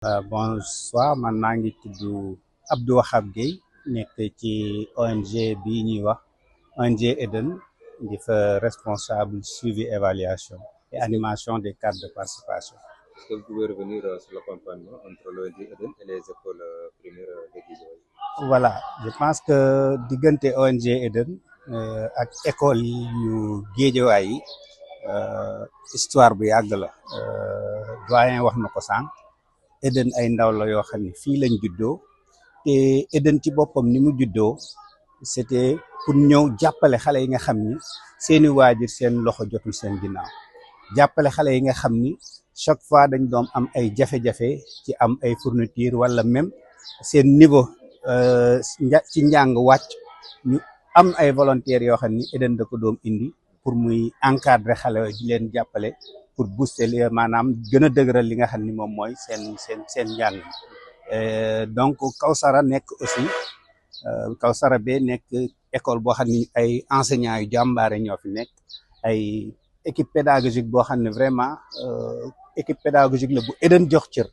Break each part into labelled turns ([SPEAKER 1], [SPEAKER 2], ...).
[SPEAKER 1] Bonsoir, man maa ngi tudd Abdou Wahab Gueye nekk ci ONG bi ñuy wax ONG Eden di fa responsable suivi évaluation et animation des cadres de participation.
[SPEAKER 2] Est-ce que vous pouvez revenir sur l'accompagnement entre l'ONG Eden et les écoles primaires de Guédiawaye?
[SPEAKER 1] Voilà, je pense que diggante ONG Eden ak école yu Guédiawaye yi histoire bu yàgg la. Doyen wax na ko sànq. Eden ay ndaw la yoo xam ne fii lañ juddoo te Eden ci boppam ni mu juddoo c'était pour ñëw jàppale xale yi nga xam ni seeni waajur seen loxo jotul seen ginnaaw jàppale xale yi nga xam ni chaque fois dañ doon am ay jafe-jafe ci am ay fourniture wala même seen niveau ci njàng wàcc ñu am ay volontaires yoo xam ni Eden da ko doom indi pour muy encadrer xale yooyu di leen jàppale pour booster maanaam gën a dëgëral li nga xam ni moom mooy seen njàng donc Kawsara nekk aussi Kawsara be nekk école boo xam ni ay enseignants yu jàmbaare ñoo fi nekk ay équipe pédagogique boo xam ne vraiment équipe pédagogique la bu Eden jox cër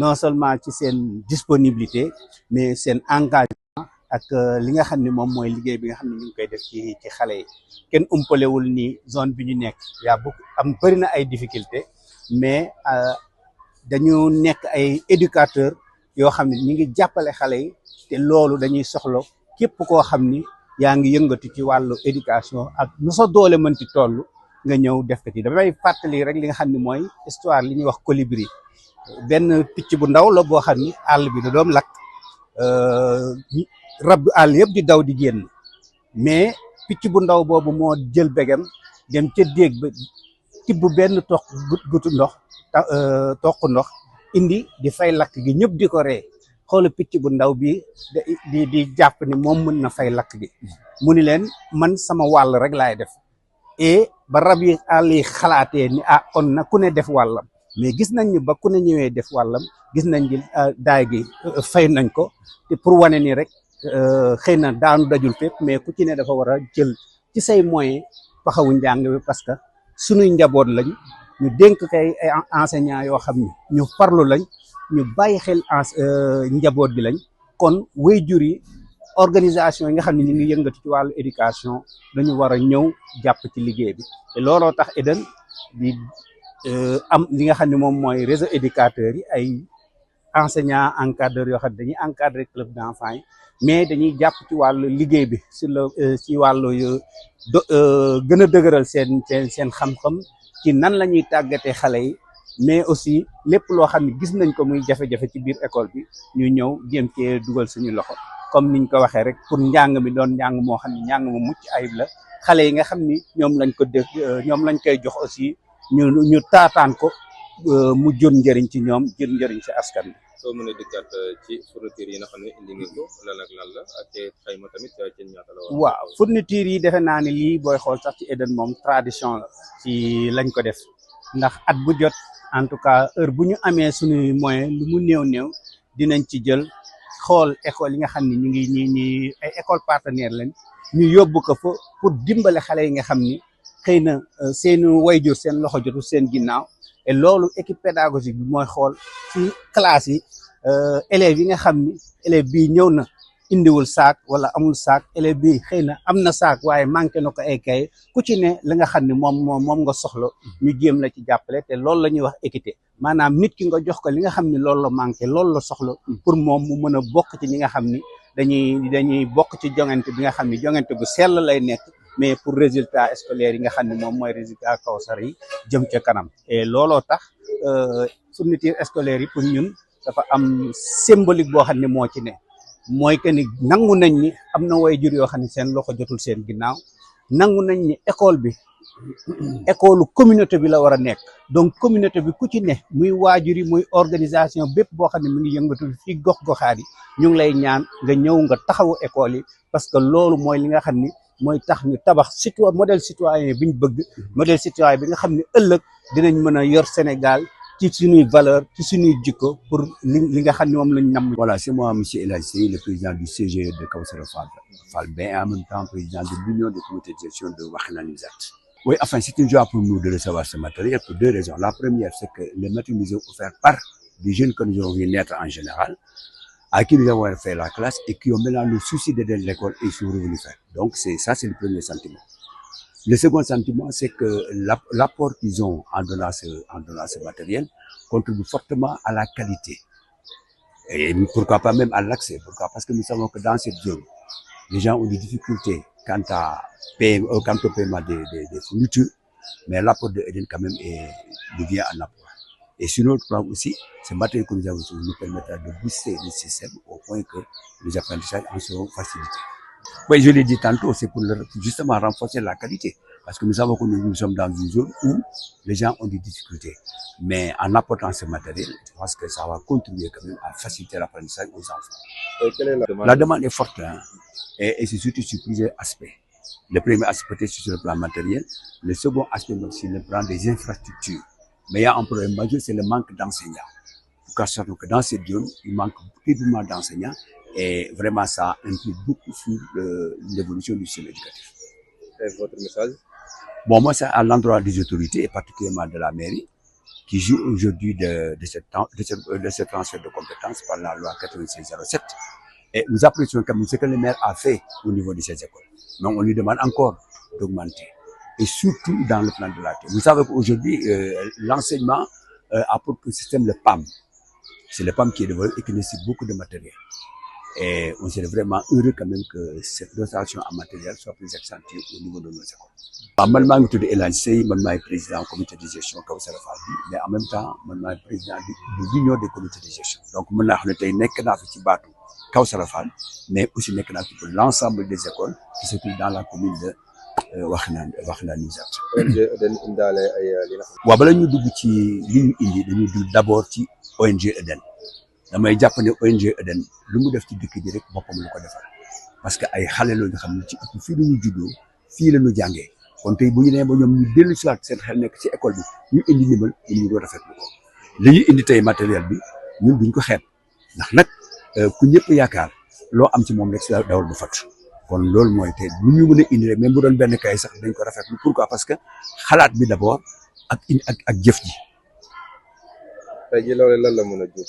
[SPEAKER 1] non seulement ci seen disponibilité mais seen engagement ak li nga xam ne moom mooy liggéey bi nga xam ne ñu ngi koy def ci xale yi kenn umpalewul ni zone bi ñu nekk yaa bu bëri na ay difficultés mais dañu nekk ay éducateurs yoo xam ne ñu ngi jàppale xale yi te loolu dañuy soxla képp koo xam ni yaa ngi yëngatu ci wàllu éducation ak nu sa doole mënti toll nga ñëw def ko ci damay fàttali rek li nga xam ne mooy histoire li ñuy wax colibri benn picc bu ndaw la boo xam ni àll bi da doom lakk rab àll yëpp di daw di génn mais picc bu ndaw boobu moo jël begam dem ca déeg ba tibb benn gutu ndox toq ndox indi di fay lakk gi ñëpp di ko ree xoola picc bu ndaw bi di jàpp ni moom mën na fay lakk gi mu ni leen man sama wàll rek laay def et ba rab yi àll yi xalaatee ni kon na ku ne def wàllam mais gis nañ ni ba ku ne ñëwee def wàllam gis nañ ni daay gi fay nañ ko te pour wane ni rek xëy na daanu dajul fépp mais ku ci ne dafa war a jël ci say moyen taxawu njàng bi parce que suñuy njaboot lañ ñu dénk kay ay enseignants yoo xam ni ñu farlu lañ ñu bàyyi xel njaboot gi lañ kon waajur yi organisation yi nga xam ne ñu ngi yëngatu ci wàllu éducation dañu war a ñëw jàpp ci liggéey bi te looloo tax Eden di am li nga xam ne moom mooy réseau éducateurs yi ay enseignants encadreurs yoo xam ne dañuy encadrer club d'enfants yi mais dañuy jàpp ci wàllu liggéey bi ci wàllu gën a dëgëral seen xam-xam ci nan la ñuy tàggatee xale yi mais aussi lépp loo xam ne gis nañ ko muy jafe-jafe ci biir école bi ñu ñëw jéem cee dugal suñu loxo comme niñ ko waxee rek pour njàng mi doon njàng moo xam ne njàng mu mucc ayib la xale yi nga xam ni ñoom lañ ko def ñoom lañ koy jox aussi ñu taataan ko mu jur njëriñ ci ñoom jur njëriñ ci askan bi.
[SPEAKER 2] soo mën a dikkaat ci fourniture yi nga xam ne indi ngeen ko lan ak lan la ak xayma tamit ci ñaata la.
[SPEAKER 1] waaw fourniture yi defe naa ne lii booy xool sax ci Eden moom tradition la ci lañ ko def ndax at bu jot en tout cas heure bu ñu amee suñuy moyen lu mu néew dinañ ci jël xool école yi nga xam ne ñu ngi ñi ay école partenaire lañ ñu yóbbu ko fa pour dimbale xale yi nga xam ni xëy na seen wayjur seen loxo jotul seen ginnaaw et loolu équipe pédagogique bi mooy xool ci classe yi élèves yi nga xam ni élève bii ñëw na indiwul saak wala amul saak élève bi xëy na am na saak waaye manqué na ko ay kay ku ci ne la nga xam ne moom nga soxla ñu jéem la ci jàppale te loolu la ñuy wax équité maanaam nit ki nga jox ko li nga xam ne loolu la manqué loolu la soxla pour moom mu mën a bokk ci ñi nga xam ni dañuy bokk ci jongante bi nga xam ne jongante bu sell lay nekk mais pour résultat scolaire yi nga xam ne moom mooy résultat Kawsara yi jëm ca kanam et looloo tax fourniture scolaire yi pour ñun dafa am symbolique boo xam ne moo ci ne mooy que ni nangu nañ ni am na waajur yoo xam ne seen loxo jotul seen ginnaaw nangu nañ ni école bi école communauté bi la war a nekk donc communauté bi ku ci ne muy waajur yi muy organisation bépp boo xam ne mu ngi yëngatu fii gox-goxaat yi ñu ngi lay ñaan nga ñëw nga taxawu école yi parce que loolu mooy li nga xam ni mooy tax ñu tabax modèle citoyen bi ñu bëgg modèle citoyen bi nga xam ne ëllëg dinañ mën a yor Sénégal ci suñuy valeur ci suñuy jikko pour li nga xam ne moom lañ nam.
[SPEAKER 3] Voilà, c'est moi, monsieur El Hadji Seye, le président du CGE de Kawsara Falbin et en même temps président de l'union des comités de gestion de Wakhinane Nimzatt. Oui, enfin, c'est une joie pour nous de recevoir ce matériel pour deux raisons. La première, c'est que le matériel nous est offert par des jeunes que nous avons vu naître en général, à qui nous avons fait la classe et qui ont maintenant le souci d'aider l'école et ils sont revenus faire. Donc c'est le premier sentiment. Le second sentiment, c'est que l'apport qu'ils ont en donnant ce matériel contribue fortement à la qualité. Et pourquoi pas même à l'accès. Pourquoi? Parce que nous savons que dans cette zone, les gens ont des difficultés quant au paiement des fournitures, mais l'apport de Eden quand même devient un apport. Et sur notre plan aussi, ce matériel que nous avons nous permettra de booster le système au point que les apprentissages en seront facilités. Oui, je l'ai dit tantôt, c'est pour justement renforcer la qualité. Parce que nous savons que nous sommes dans une zone où les gens ont des difficultés. Mais en apportant ce matériel, je pense que ça va contribuer quand même à faciliter l'apprentissage aux enfants.
[SPEAKER 2] Quelle est la demande?
[SPEAKER 3] La demande est forte, hein, et c'est surtout sur plusieurs aspects. Le premier aspect est sur le plan matériel. Le second aspect, c'est sur le plan des infrastructures. Mais il y a un problème majeur, c'est le manque d'enseignants. Car surtout que dans cette zone, il manque terriblement d'enseignants. Et vraiment, ça implique beaucoup sur l'évolution du système éducatif.
[SPEAKER 2] Quel est votre message?
[SPEAKER 3] Bon, moi, c'est à l'endroit des autorités, et particulièrement de la mairie, qui joue aujourd'hui de ce transfert de compétences par la loi 9607. Et nous apprécions quand même ce que le maire a fait au niveau de ces écoles. Mais on lui demande encore d'augmenter. Et surtout dans le plan de la terre. Vous savez qu'aujourd'hui, l'enseignement apporte le système, le PAM. C'est le PAM qui est développé et qui nécessite beaucoup de matériel. Et on serait vraiment heureux quand même que cette dotation en matériel soit plus accentuée au niveau de nos écoles. Man maa ngi tudd El Hadj Seye, man maay président comité de gestion Kawsara Fall bi, mais en même temps man maay président de l'union des comités de gestion. Donc mën naa xam ne tey nekk naa fi ci baatu Kawsara Fall, mais aussi nekk naa fi pour l'ensemble des écoles qui se trouvent dans la commune de Wakhinane Nimzatt.
[SPEAKER 2] dañ indaale ay li nga xam.
[SPEAKER 3] waaw bala ñu dugg ci li ñu indi dañuy dugg d'abord ci ONG Eden. damay jàpp ne ONG Eden lu mu def ci dëkk bi rek boppam lu ko defal parce que ay xale la ñu xam ne ci ëpp fii la ñu juddoo fii la ñu jàngee kon tey bu ñu nee ba ñoom ñu dellu si waat seen xel nekk ci école bi ñu indi ndimbal ñu doon rafetlu ko li ñu indi tey matériel bi ñun duñ ko xeeb ndax nag ku ñëpp yaakaar loo am ci moom rek si dawal bu fat kon loolu mooy tey lu ñu mën a indi rek même bu doon benn kay sax dañ ko rafetlu pourquoi parce que xalaat bi d'abord ak jëf ji.
[SPEAKER 2] tey jii loolu lan la mën a jur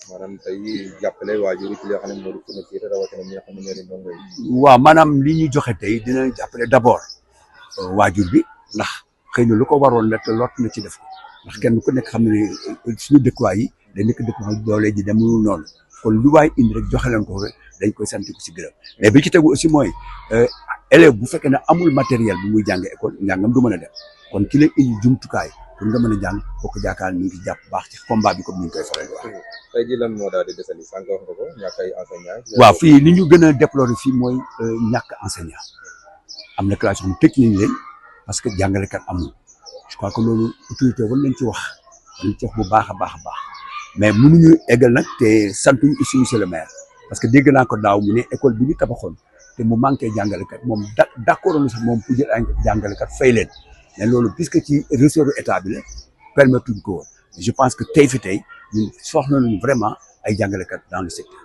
[SPEAKER 2] maanaam tey jàppale waajur yi ci li nga xam ne moo di fourniture rawatina ñi nga xam ne ñoo di ndongo yi.
[SPEAKER 3] waaw maanaam li ñu joxe tey dina jàppale d'abord waajur bi ndax xëy na lu ko waroon la te lot na ci def ko ndax kenn ku nekk xam ne suñu dëkkuwaay yi dañ nekk dëkkuwaay doole ji demul noonu kon lu waay indi rek joxe leen ko rek dañ koy sant ko ci gërëm mais bi ci tegu aussi mooy élève bu fekkee ne amul matériel bu muy jàng école njàngam du mën a def kon ki lay indi jumtukaay pour nga mën a jàng kooku jaakaar ni ngi jàpp baax ci combat bi comme ni ñu koy faral di wax.
[SPEAKER 2] tey jii lan moo daal di desali sànq wax nga ko ñàkk ay enseignants.
[SPEAKER 3] waaw fii li ñu gën a déplorer fii mooy ñàkk enseignant am na classe yu tëj nañ leen parce que jàngalekat amul je crois que loolu autorité war nañ ci wax bu baax a baax a baax mais mënuñu eggal nag te santuñu aussi monsieur le maire parce que dégg naa ko daaw mu ne école bi ñu tabaxoon te mu manqué jàngalekat moom d'accord na sax moom pour jël ay jàngalekat fay leen mais loolu puisque ci ressort état bi la permettre ko woon je pense que tey fi tey ñun soxla nañu vraiment ay jàngalekat dans le secteur.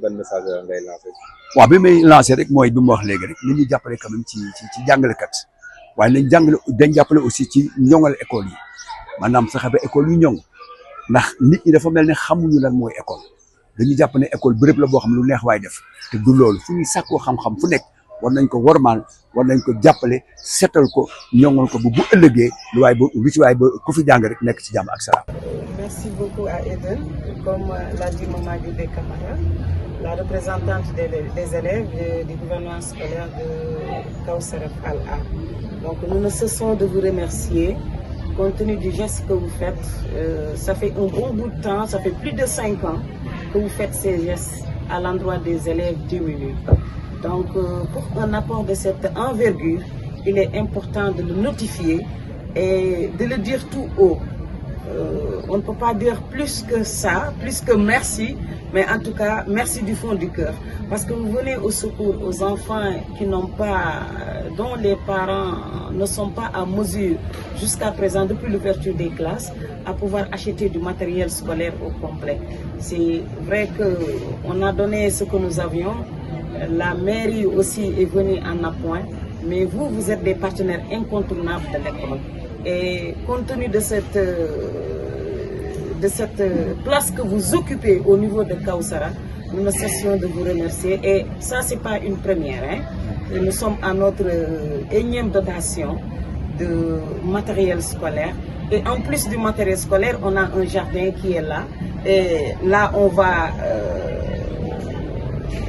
[SPEAKER 2] ban message ngay lancé.
[SPEAKER 3] waaw bi may lancé rek mooy bi mu wax léegi rek li ñuy jàppale quand même ci jàngalekat waaye dañ jàppale aussi ci ñoŋal école yi maanaam fexe ba école yu ñoŋ ndax nit ñi dafa mel ne xamuñu lan mooy école dañuy jàpp ne école béréb la boo xam lu neex waay def te du loolu fu ñuy sàkkoo xam-xam fu nekk war nañ ko wormaal war nañ ko jàppale seetal ko ñoŋal ko bu ëllëgee lu ci waay ba ku fi jàng rek nekk ci jàmm ak salaam.
[SPEAKER 4] Merci beaucoup à Eden, comme l'a dit Maman Dioubé Camara, la représentante des élèves du gouvernement scolaire de Kawsara Fall A. Donc nous ne cessons de vous remercier compte tenu du geste que vous faites. Ça fait un bon bout de temps, ça fait plus de 5 ans que vous faites ces gestes à l'endroit des élèves démunis. Donc pour un apport de cette envergure, il est important de le notifier et de le dire tout haut. On ne peut pas dire plus que ça, plus que merci, mais en tout cas, merci du fond du cœur. Parce que vous venez au secours aux enfants qui n'ont pas, dont les parents ne sont pas à mesure jusqu'à présent, depuis l'ouverture des classes, à pouvoir acheter du matériel scolaire au complet. C'est vrai qu'on a donné ce que nous avions. La mairie aussi est venue en appoint, mais vous êtes des partenaires incontournables de l'école. Et compte tenu de de cette place que vous occupez au niveau de Kawsara, nous ne cessons de vous remercier. Et ça, c'est pas une première. Hein. Nous sommes à notre énième dotation de matériel scolaire. Et en plus du matériel scolaire, on a un jardin qui est là. Et là, on va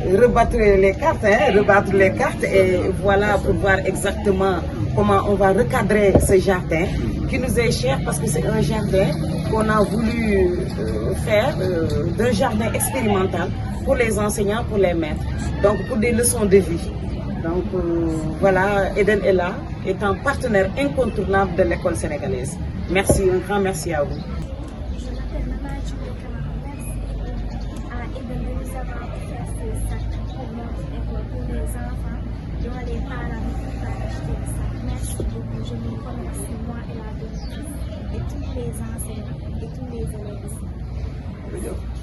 [SPEAKER 4] rebattre les cartes, et voilà pour voir exactement comment on va recadrer ce jardin qui nous est cher parce que c'est un jardin qu'on a voulu faire d'un jardin expérimental pour les enseignants, pour les maîtres, donc pour des leçons de vie. Donc voilà, Eden est là, est un partenaire incontournable de l'école sénégalaise. Merci, un grand merci à vous.
[SPEAKER 5] Je me remercie, moi et la directrice, et tous les enseignants et tous les élèves.